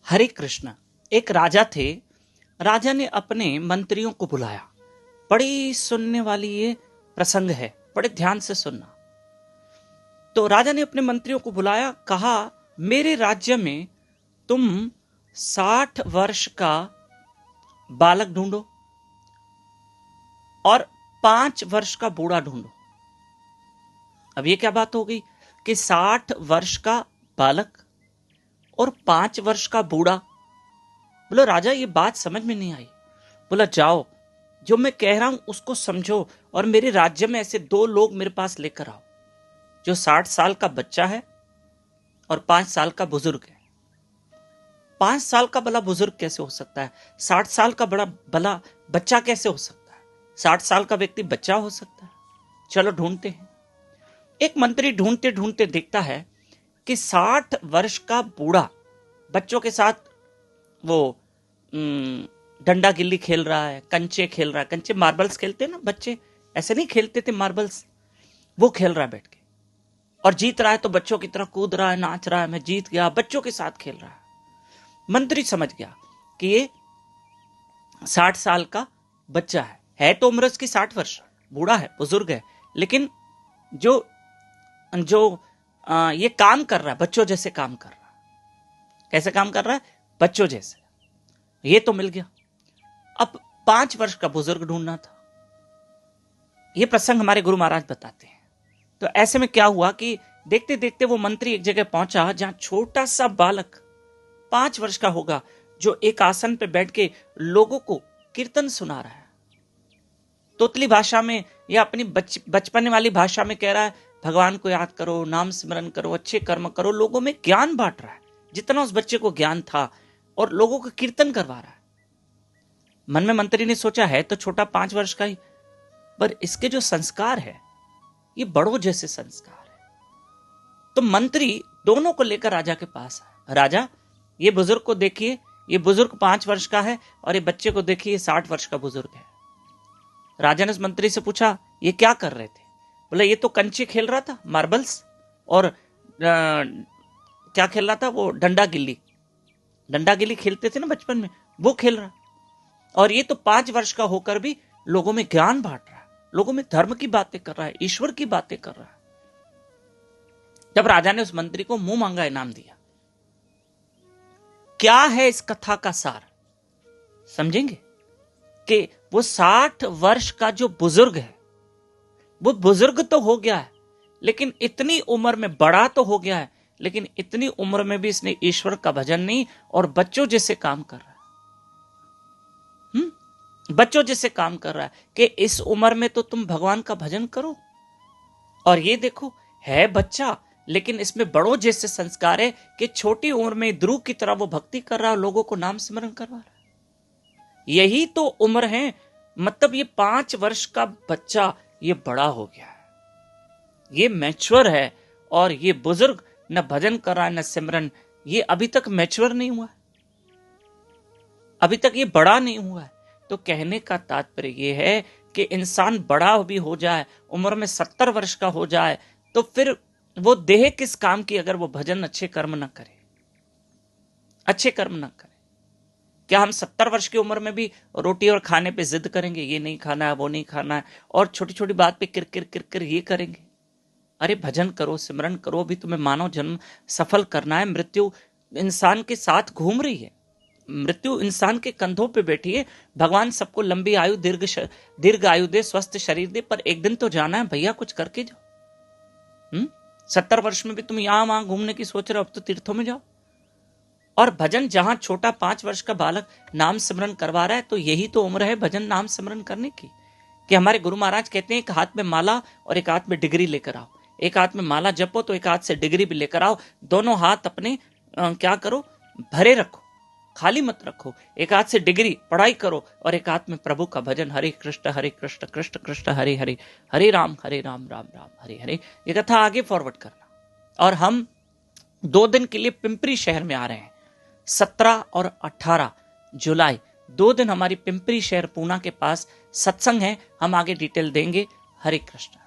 हरे कृष्ण। एक राजा थे। राजा ने अपने मंत्रियों को बुलाया। बड़ी सुनने वाली ये प्रसंग है, बड़े ध्यान से सुनना। तो राजा ने अपने मंत्रियों को बुलाया, कहा मेरे राज्य में तुम 60 वर्ष का बालक ढूंढो और 5 वर्ष का बूढ़ा ढूंढो। अब ये क्या बात हो गई कि 60 वर्ष का बालक और 5 वर्ष का बूढ़ा। बोला राजा ये बात समझ में नहीं आई। बोला जाओ, जो मैं कह रहा हूं उसको समझो और मेरे राज्य में ऐसे 2 लोग मेरे पास लेकर आओ, जो 60 साल का बच्चा है और 5 साल का बुजुर्ग है। 5 साल का भला बुजुर्ग कैसे हो सकता है? 60 साल का बड़ा भला बच्चा कैसे हो सकता है? 60 साल का व्यक्ति बच्चा हो सकता है? चलो ढूंढते हैं। एक मंत्री ढूंढते ढूंढते देखता है कि 60 वर्ष का बूढ़ा बच्चों के साथ वो डंडा गिल्ली खेल रहा है, कंचे खेल रहा है। कंचे मार्बल्स खेलते हैं ना बच्चे, ऐसे नहीं खेलते थे मार्बल्स, वो खेल रहा है बैठ के और जीत रहा है तो बच्चों की तरह कूद रहा है, नाच रहा है, मैं जीत गया, बच्चों के साथ खेल रहा है। मंत्री समझ गया कि ये 60 साल का बच्चा है तो उम्र उसकी 60 वर्ष, बूढ़ा है, बुजुर्ग है, लेकिन जो ये काम कर रहा है बच्चों जैसे काम कर रहा है। कैसे काम कर रहा है? बच्चों जैसे। ये तो मिल गया। अब 5 वर्ष का बुजुर्ग ढूंढना था। ये प्रसंग हमारे गुरु महाराज बताते हैं। तो ऐसे में क्या हुआ कि देखते देखते वो मंत्री एक जगह पहुंचा जहां छोटा सा बालक 5 वर्ष का होगा, जो एक आसन पे बैठ के लोगों को कीर्तन सुना रहा है, तोतली भाषा में या अपनी बचपन वाली भाषा में कह रहा है भगवान को याद करो, नाम स्मरण करो, अच्छे कर्म करो, लोगों में ज्ञान बांट रहा है जितना उस बच्चे को ज्ञान था और लोगों को कीर्तन करवा रहा है। मन में मंत्री ने सोचा है तो छोटा 5 वर्ष का ही, पर इसके जो संस्कार है ये बड़ों जैसे संस्कार है। तो मंत्री दोनों को लेकर राजा के पास आया। राजा ये बुजुर्ग को देखिए, ये बुजुर्ग 5 वर्ष का है और ये बच्चे को देखिए 60 वर्ष का बुजुर्ग है। राजा ने उस मंत्री से पूछा ये क्या कर रहे थे? बोला ये तो कंचे खेल रहा था, मार्बल्स, और क्या खेल रहा था वो डंडा गिल्ली खेलते थे ना बचपन में, वो खेल रहा। और ये तो 5 वर्ष का होकर भी लोगों में ज्ञान बांट रहा है, लोगों में धर्म की बातें कर रहा है, ईश्वर की बातें कर रहा है। जब राजा ने उस मंत्री को मुंह मांगा इनाम दिया। क्या है इस कथा का सार? समझेंगे कि वो 60 वर्ष का जो बुजुर्ग है, वो बुजुर्ग तो हो गया है, लेकिन इतनी उम्र में बड़ा तो हो गया है, लेकिन इतनी उम्र में भी इसने ईश्वर का भजन नहीं और बच्चों जैसे काम कर रहा है। बच्चों जैसे काम कर रहा है कि इस उम्र में तो तुम भगवान का भजन करो। और ये देखो है बच्चा, लेकिन इसमें बड़ों जैसे संस्कार है कि छोटी उम्र में ध्रुव की तरह वो भक्ति कर रहा है, लोगों को नाम स्मरण करवा रहा है। यही तो उम्र है। मतलब ये 5 वर्ष का बच्चा ये बड़ा हो गया है, ये मैच्योर है, और ये बुजुर्ग न भजन कर रहा है न सिमरन, ये अभी तक मैच्योर नहीं हुआ है, अभी तक ये बड़ा नहीं हुआ है। तो कहने का तात्पर्य ये है कि इंसान बड़ा भी हो जाए, उम्र में 70 वर्ष का हो जाए, तो फिर वो देह किस काम की अगर वो भजन अच्छे कर्म न करे, अच्छे कर्म न करे। क्या हम 70 वर्ष की उम्र में भी रोटी और खाने पे जिद करेंगे, ये नहीं खाना है, वो नहीं खाना है, और छोटी छोटी बात पे किरकिर ये करेंगे? अरे भजन करो, सिमरन करो, भी तुम्हें मानव जन्म सफल करना है। मृत्यु इंसान के साथ घूम रही है, मृत्यु इंसान के कंधों पे बैठी है। भगवान सबको लंबी आयु, दीर्घ आयु दे, स्वस्थ शरीर दे, पर एक दिन तो जाना है भैया, कुछ करके जाओ। 70 वर्ष में भी तुम यहां वहां घूमने की सोच रहे हो, अब तो तीर्थों में जाओ। और भजन जहां छोटा 5 वर्ष का बालक नाम सिमरन करवा रहा है, तो यही तो उम्र है भजन नाम सिमरन करने की। कि हमारे गुरु महाराज कहते हैं एक हाथ में माला और एक हाथ में डिग्री लेकर आओ। एक हाथ में माला जपो तो एक हाथ से डिग्री भी लेकर आओ। दोनों हाथ अपने क्या करो, भरे रखो, खाली मत रखो। एक हाथ से डिग्री पढ़ाई करो और एक हाथ में प्रभु का भजन, हरे कृष्ण कृष्ण कृष्ण हरे हरे, हरे राम राम राम हरे हरे। ये कथा आगे फॉरवर्ड करना। और हम 2 दिन के लिए पिंपरी शहर में आ रहे हैं, 17 और 18 जुलाई, 2 दिन हमारी पिंपरी शहर पूना के पास सत्संग है। हम आगे डिटेल देंगे। हरे कृष्ण।